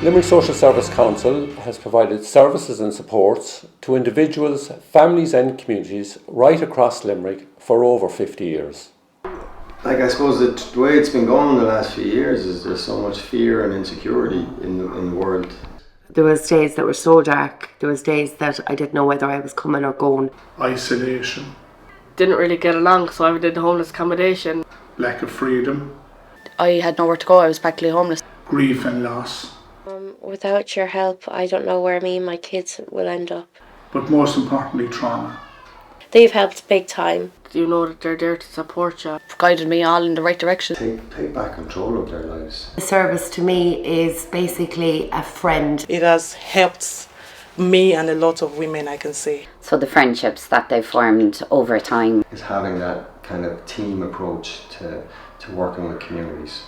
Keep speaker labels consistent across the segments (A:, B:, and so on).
A: Limerick Social Services Council has provided services and supports to individuals, families and communities right across Limerick for over 50 years.
B: Like, I suppose that the way it's been going the last few years is there's so much fear and insecurity in the world.
C: There was days that were so dark. There was days that I didn't know whether I was coming or going.
D: Isolation.
E: Didn't really get along, so I did homeless accommodation.
D: Lack of freedom.
E: I had nowhere to go, I was practically homeless.
D: Grief and loss.
F: Without your help, I don't know where me and my kids will end up.
D: But most importantly, trauma.
F: They've helped big time.
E: You know that they're there to support you. Guided me all in the right direction.
B: Take back control of their lives.
C: The service to me is basically a friend.
G: It has helped me and a lot of women, I can say.
H: So the friendships that they've formed over time.
B: Is having that kind of team approach to working with communities.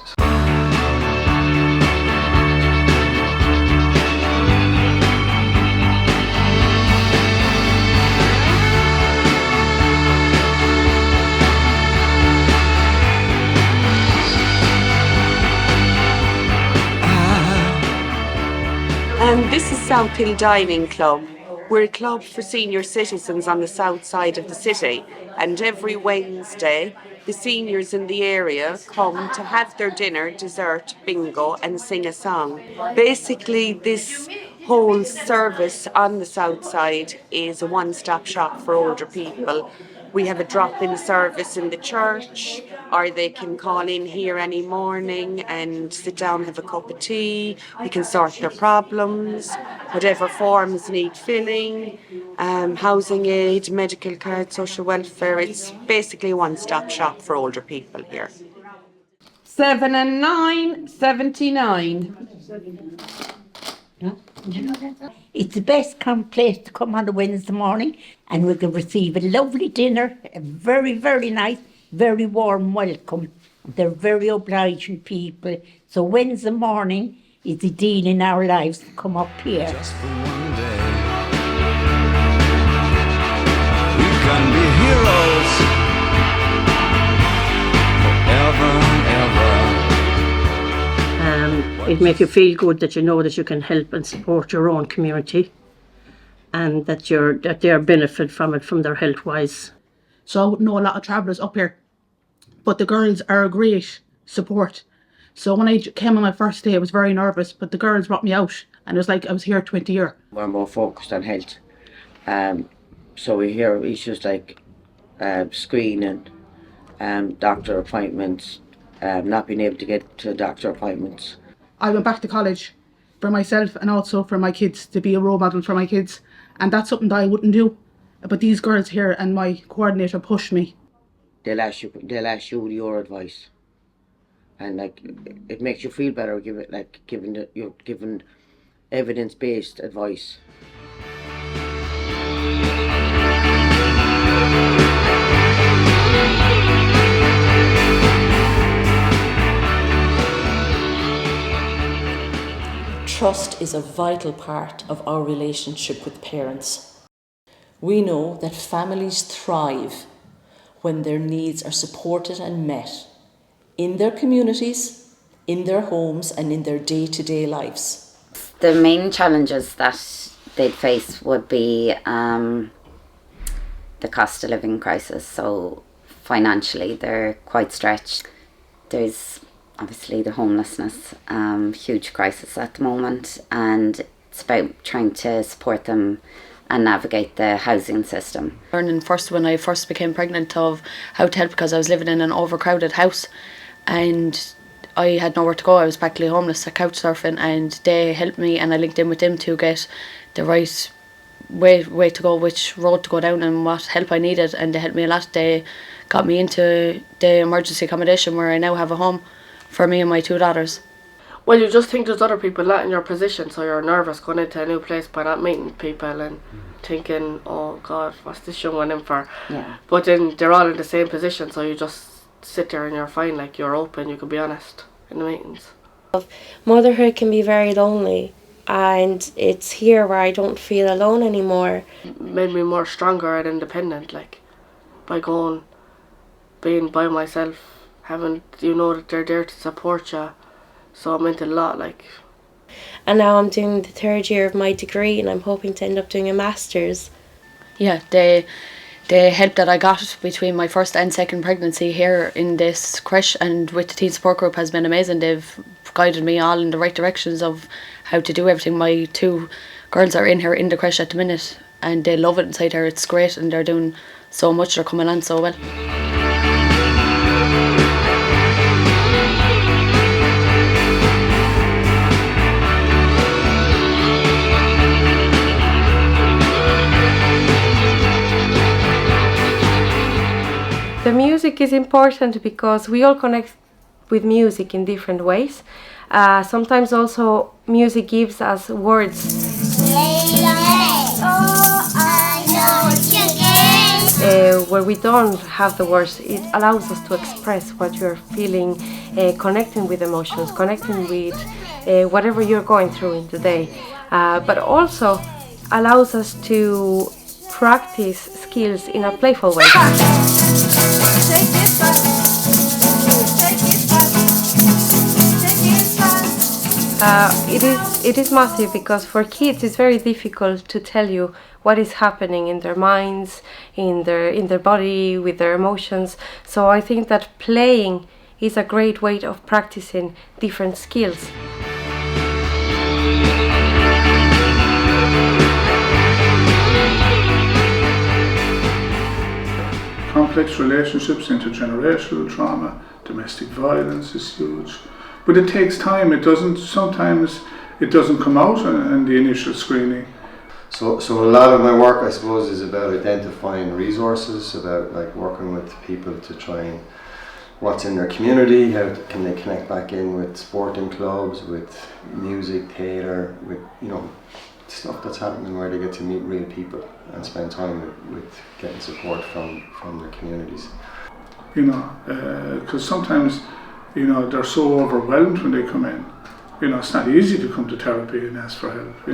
I: This is South Hill Diving Club. We're a club for senior citizens on the south side of the city, and every Wednesday the seniors in the area come to have their dinner, dessert, bingo and sing a song. Basically, this whole service on the south side is a one-stop shop for older people. We have a drop-in service in the church, or they can call in here any morning and sit down, have a cup of tea. We can sort their problems, whatever forms need filling, housing aid, medical card, social welfare. It's basically a one-stop shop for older people here.
J: 7 and 9, 79.
K: It's the best place to come on a Wednesday morning, and we can receive a lovely dinner, a very, very nice, very warm welcome. They're very obliging people. So Wednesday morning is the deal in our lives to come up here.
L: Just for one day, we can be heroes forever and ever.
M: It makes you feel good that you know that you can help and support your own community, and that they're benefit from it, from their health wise.
N: So I wouldn't know a lot of travellers up here, but the girls are a great support. So when I came on my first day, I was very nervous, but the girls brought me out, and it was like I was here 20 years.
O: We're more focused on health. So we hear issues like screening, doctor appointments, not being able to get to doctor appointments.
N: I went back to college for myself and also for my kids, to be a role model for my kids, and that's something that I wouldn't do. But these girls here and my coordinator pushed me.
O: They'll ask you your advice, and like it makes you feel better you're given evidence-based advice.
P: Trust is a vital part of our relationship with parents. We know that families thrive when their needs are supported and met in their communities, in their homes and in their day-to-day lives.
H: The main challenges that they'd face would be the cost of living crisis. So financially they're quite stretched. There's obviously the homelessness, huge crisis at the moment, and it's about trying to support them and navigate the housing system.
E: Learning first when I first became pregnant of how to help, because I was living in an overcrowded house and I had nowhere to go. I was practically homeless, couch surfing, and they helped me, and I linked in with them to get the right way to go, which road to go down and what help I needed, and they helped me a lot. They got me into the emergency accommodation where I now have a home for me and my 2 daughters. Well, you just think there's other people not in your position, so you're nervous going into a new place by not meeting people and thinking, oh God, what's this young one in for?
H: Yeah.
E: But then they're all in the same position, so you just sit there and you're fine, like you're open, you can be honest in the meetings.
F: Motherhood can be very lonely, and it's here where I don't feel alone anymore.
E: It made me more stronger and independent, like by being by myself, having, you know that they're there to support you. So it meant a lot, like.
F: and now I'm doing the 3rd year of my degree, and I'm hoping to end up doing a master's.
E: Yeah, the help that I got between my first and second pregnancy here in this creche and with the teen support group has been amazing. They've guided me all in the right directions of how to do everything. My 2 girls are in here in the creche at the minute, and they love it inside here. It's great, and they're doing so much. They're coming on so well.
F: The music is important because we all connect with music in different ways. Sometimes also music gives us words. Where we don't have the words, it allows us to express what you're feeling, connecting with emotions, connecting with whatever you're going through in the day. But also allows us to practice skills in a playful way. It is massive because for kids it's very difficult to tell you what is happening in their minds, in their body, with their emotions. So I think that playing is a great way of practicing different skills.
D: Complex relationships, intergenerational trauma, domestic violence is huge. But it takes time. Sometimes it doesn't come out in the initial screening.
B: So a lot of my work, I suppose, is about identifying resources, about like working with people to try and what's in their community, how can they connect back in with sporting clubs, with music, theatre, with stuff that's happening where they get to meet real people and spend time with getting support from their communities.
D: Because sometimes they're so overwhelmed when they come in. It's not easy to come to therapy and ask for help,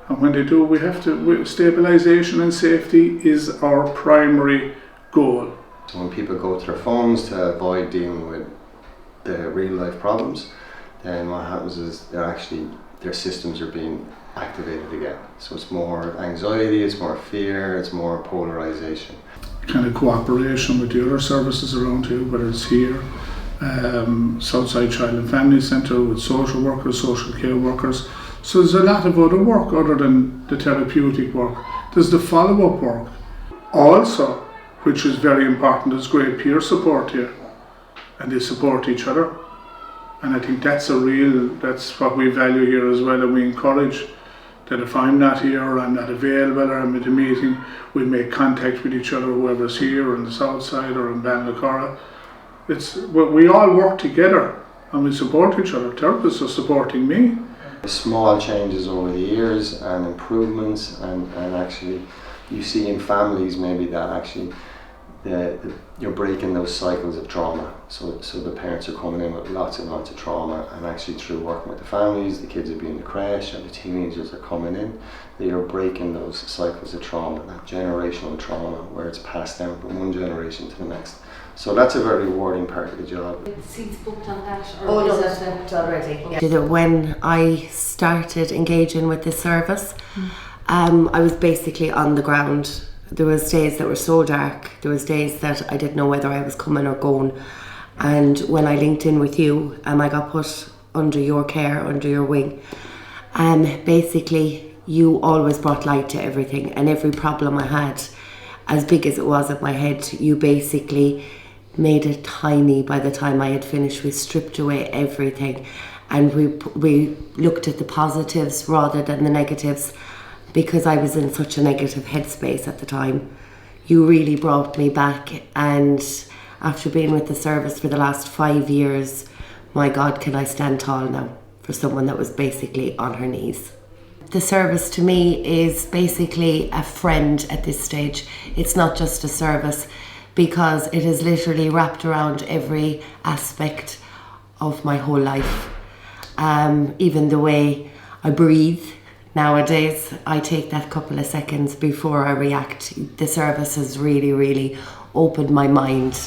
D: And when they do, stabilisation and safety is our primary goal.
B: So when people go to their phones to avoid dealing with the real life problems, then what happens is their systems are being activated again. So it's more anxiety, it's more fear, it's more polarisation.
D: Kind of cooperation with the other services around here, whether it's here, Southside Child and Family Centre, with social workers, social care workers. So there's a lot of other work other than the therapeutic work. There's the follow-up work. Also, which is very important, there's great peer support here, and they support each other. And I think that's what we value here as well, and we encourage that if I'm not here or I'm not available or I'm at a meeting, we make contact with each other, whoever's here on the south side or in Ballinacora. We all work together and we support each other. Therapists are supporting me.
B: Small changes over the years and improvements, and actually you see in families maybe that actually you're breaking those cycles of trauma. So the parents are coming in with lots and lots of trauma, and actually through working with the families, the kids are being in the creche and the teenagers are coming in, they are breaking those cycles of trauma, that generational trauma where it's passed down from one generation to the next. So that's a very rewarding part of the job.
C: Seats booked on that?
F: Oh no, that's booked already. Yeah. When I started engaging with this service, I was basically on the ground. There was days that were so dark. There was days that I didn't know whether I was coming or going. And when I linked in with you, I got put under your care, under your wing. Basically, you always brought light to everything, and every problem I had, as big as it was in my head, you basically made it tiny by the time I had finished. We stripped away everything, and we looked at the positives rather than the negatives, because I was in such a negative headspace at the time. You really brought me back, and after being with the service for the last 5 years, my God, can I stand tall now for someone that was basically on her knees. The service to me is basically a friend at this stage. It's not just a service, because it is literally wrapped around every aspect of my whole life. Even the way I breathe nowadays, I take that couple of seconds before I react. The service has really, really opened my mind.